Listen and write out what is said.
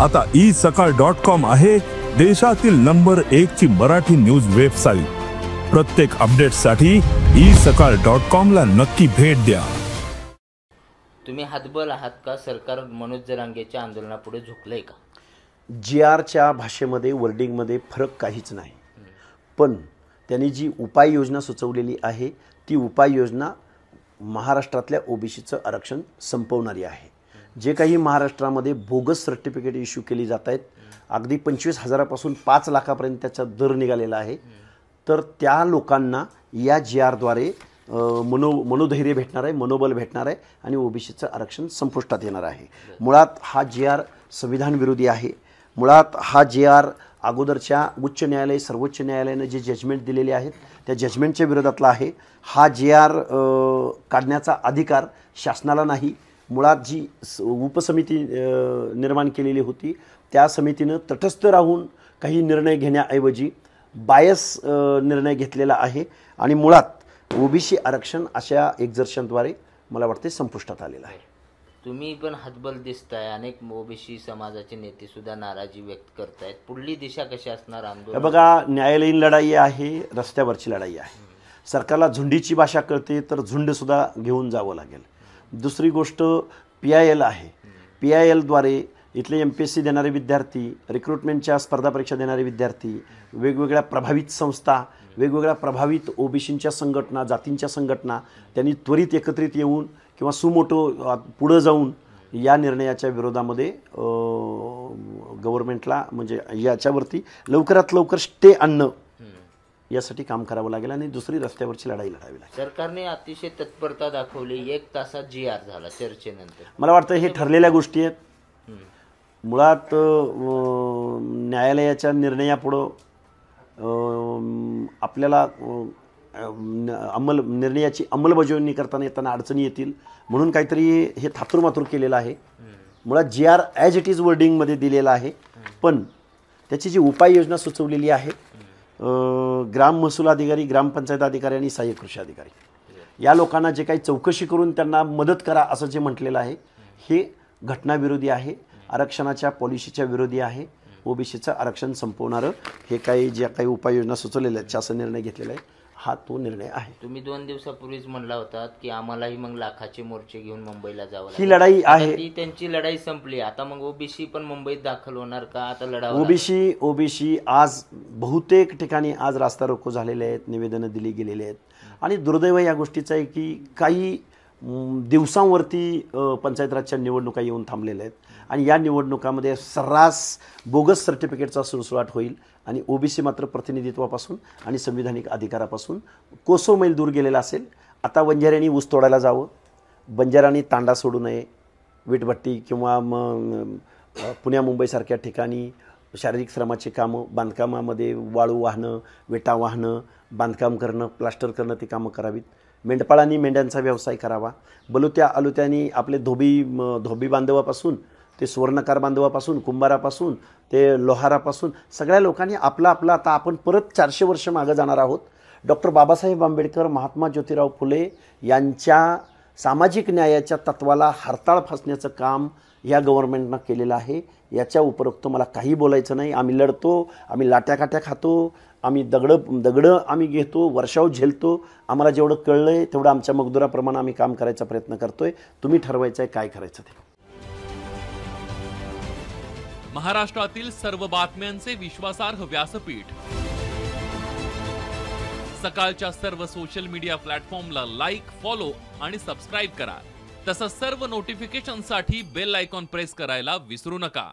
आता isakal.com आहे देशातील नंबर 1 ची मराठी न्यूज वेबसाईट। प्रत्येक अपडेटसाठी isakal.com ला नक्की भेट द्या। तुम्ही हातबल आहात का? सरकार मनोज जरांगेच्या आंदोलनापुढे झुकलंय का? GRच्या भाषेमध्ये वर्डिंगमध्ये फरक काहीच नाही, पण त्यांनी जी उपाययोजना सुचवलेली आहे ती उपाययोजना महाराष्ट्रातल्या ओबीसीचं आरक्षण संपवणारी आहे। जे काही महाराष्ट्रामध्ये बोगस सर्टिफिकेट इश्यू केली जात आहेत, अगदी 25,000 पासून 5 लाखापर्यंत त्याचा दर निघालेला आहे, तर त्या लोकांना या GRद्वारे मनोधैर्य भेटणार आहे, मनोबल भेटणार आहे आणि ओबीसीचं आरक्षण संपुष्टात येणार आहे। मुळात हा GR संविधान विरोधी आहे। मुळात हा GR अगोदरच्या उच्च न्यायालय सर्वोच्च न्यायालयाने जे जजमेंट दिलेले आहेत त्या जजमेंटच्या विरोधातला आहे। हा GR काढण्याचा अधिकार शासनाला नाही। मुळात जी उपसमिती निर्माण केलेली होती त्या समितीनं तटस्थ राहून काही निर्णय घेण्याऐवजी बायस निर्णय घेतलेला आहे आणि मुळात ओबीसी आरक्षण अशा एक्झर्शनद्वारे मला वाटते संपुष्टात आलेलं आहे। तुम्ही पण हातबल दिसताय, अनेक ओबीसी समाजाचे नेते सुद्धा नाराजी व्यक्त करतायत। पुढली दिशा कशी असणार आंदोलन? बघा, न्यायालयीन लढाई आहे, रस्त्यावरची लढाई आहे। सरकारला झुंडीची भाषा कळते तर झुंडसुद्धा घेऊन जावं लागेल। दुसरी गोष्ट PIL आहे। PILद्वारे इथले MPSC देणारे विद्यार्थी, रिक्रुटमेंटच्या स्पर्धा परीक्षा देणारे विद्यार्थी, वेगवेगळ्या प्रभावित संस्था, वेगवेगळ्या प्रभावित ओबीसींच्या संघटना, जातींच्या संघटना त्यांनी त्वरित एकत्रित येऊन किंवा सुमोटो पुढे जाऊन या निर्णयाच्या विरोधामध्ये गव्हर्नमेंटला म्हणजे याच्यावरती लवकरात लवकर स्टे आणणं यासाठी काम करावं लागेल आणि दुसरी रस्त्यावरची लढाई लढावी लागेल। सरकारने अतिशय तत्परता दाखवली, 1 तासात GR झाला चर्चेनंतर। मला वाटतं हे ठरलेल्या गोष्टी आहेत। मुळात न्यायालयाच्या निर्णयापुढं आपल्याला निर्णयाची अंमलबजावणी करताना येताना अडचणी येतील म्हणून काहीतरी हे थातुरमातुर केलेलं आहे। मुळात GR ॲज इट इज वर्डिंगमध्ये दिलेला आहे, पण त्याची जी उपाययोजना सुचवलेली आहे ग्राम महसूल अधिकारी, ग्रामपंचायत अधिकारी आणि सहाय्यक कृषी अधिकारी या लोकांना जे काही चौकशी करून त्यांना मदत करा असं जे म्हटलेलं आहे हे घटनाविरोधी आहे, आरक्षणाच्या पॉलिसीच्या विरोधी आहे। ओबीसीचं आरक्षण संपवणारं हे काही ज्या काही उपाययोजना सुचवलेल्या आहेत, शासन निर्णय घेतलेला आहे, हा तो निर्णय आहे। तुम्ही 2 दिवसापूर्वीच म्हणला होतात की आम्हालाही मग लाखाचे मोर्चे घेऊन मुंबईला जावं लागेल। ही लढाई आहे, ती त्यांची लढाई संपली। आता मग ओबीसी पण मुंबईत दाखल होणार का? आता लढा ओबीसी आज बहुतेक ठिकाणी आज रास्ता रोको झालेले आहेत, निवेदनं दिली गेलेली आहेत आणि दुर्दैव या गोष्टीचं आहे की काही दिवसांवरती पंचायत राजच्या निवडणुका येऊन थांबलेल्या आहेत आणि या निवडणुकामध्ये सर्रास बोगस सर्टिफिकेटचा सुळसुळाट होईल आणि ओबीसी मात्र प्रतिनिधित्वापासून आणि संविधानिक अधिकारापासून कोसो मैल दूर गेलेला असेल। आता बंजाऱ्यांनी ऊस तोडायला जावं, बंजारांनी तांडा सोडू नये, वीटभट्टी किंवा पुण्या मुंबईसारख्या ठिकाणी शारीरिक श्रमाची कामं, बांधकामामध्ये वाळू वाहणं, विटा वाहणं, बांधकाम करणं, प्लास्टर करणं ती कामं करावीत। मेंढपाळांनी मेंढ्यांचा व्यवसाय करावा। बलुत्या अलुत्यांनी आपले धोबी बांधवापासून ते सुवर्णकार बांधवापासून, कुंभारापासून ते लोहारापासून सगळ्या लोकांनी आपला आता आपण परत 400 वर्ष मागे जाणार आहोत। डॉक्टर बाबासाहेब आंबेडकर, महात्मा ज्योतिराव फुले यांच्या सामाजिक न्यायाच्या तत्वाला हरताळ फासण्याचं काम या गव्हर्नमेंटनं केलेलं आहे। याच्या उपरोक्त मला काही बोलायचं नाही। आम्ही लढतो, आम्ही लाट्याकाट्या खातो, आम्ही दगडं आम्ही घेतो, वर्षाव झेलतो। आम्हाला जेवढं कळलंय तेवढं आमच्या मजदुराप्रमाणे आम्ही काम करायचा प्रयत्न करतोय। तुम्ही ठरवायचं आहे काय करायचं ते। महाराष्ट्रातील सर्व बातम्यांचे विश्वासार्ह व्यासपीठ, सकाळच्या सर्व सोशल मीडिया प्लॅटफॉर्मला लाईक, फॉलो आणि सबस्क्राईब करा। तसंच सर्व नोटिफिकेशनसाठी बेल आयकॉन प्रेस करायला विसरू नका।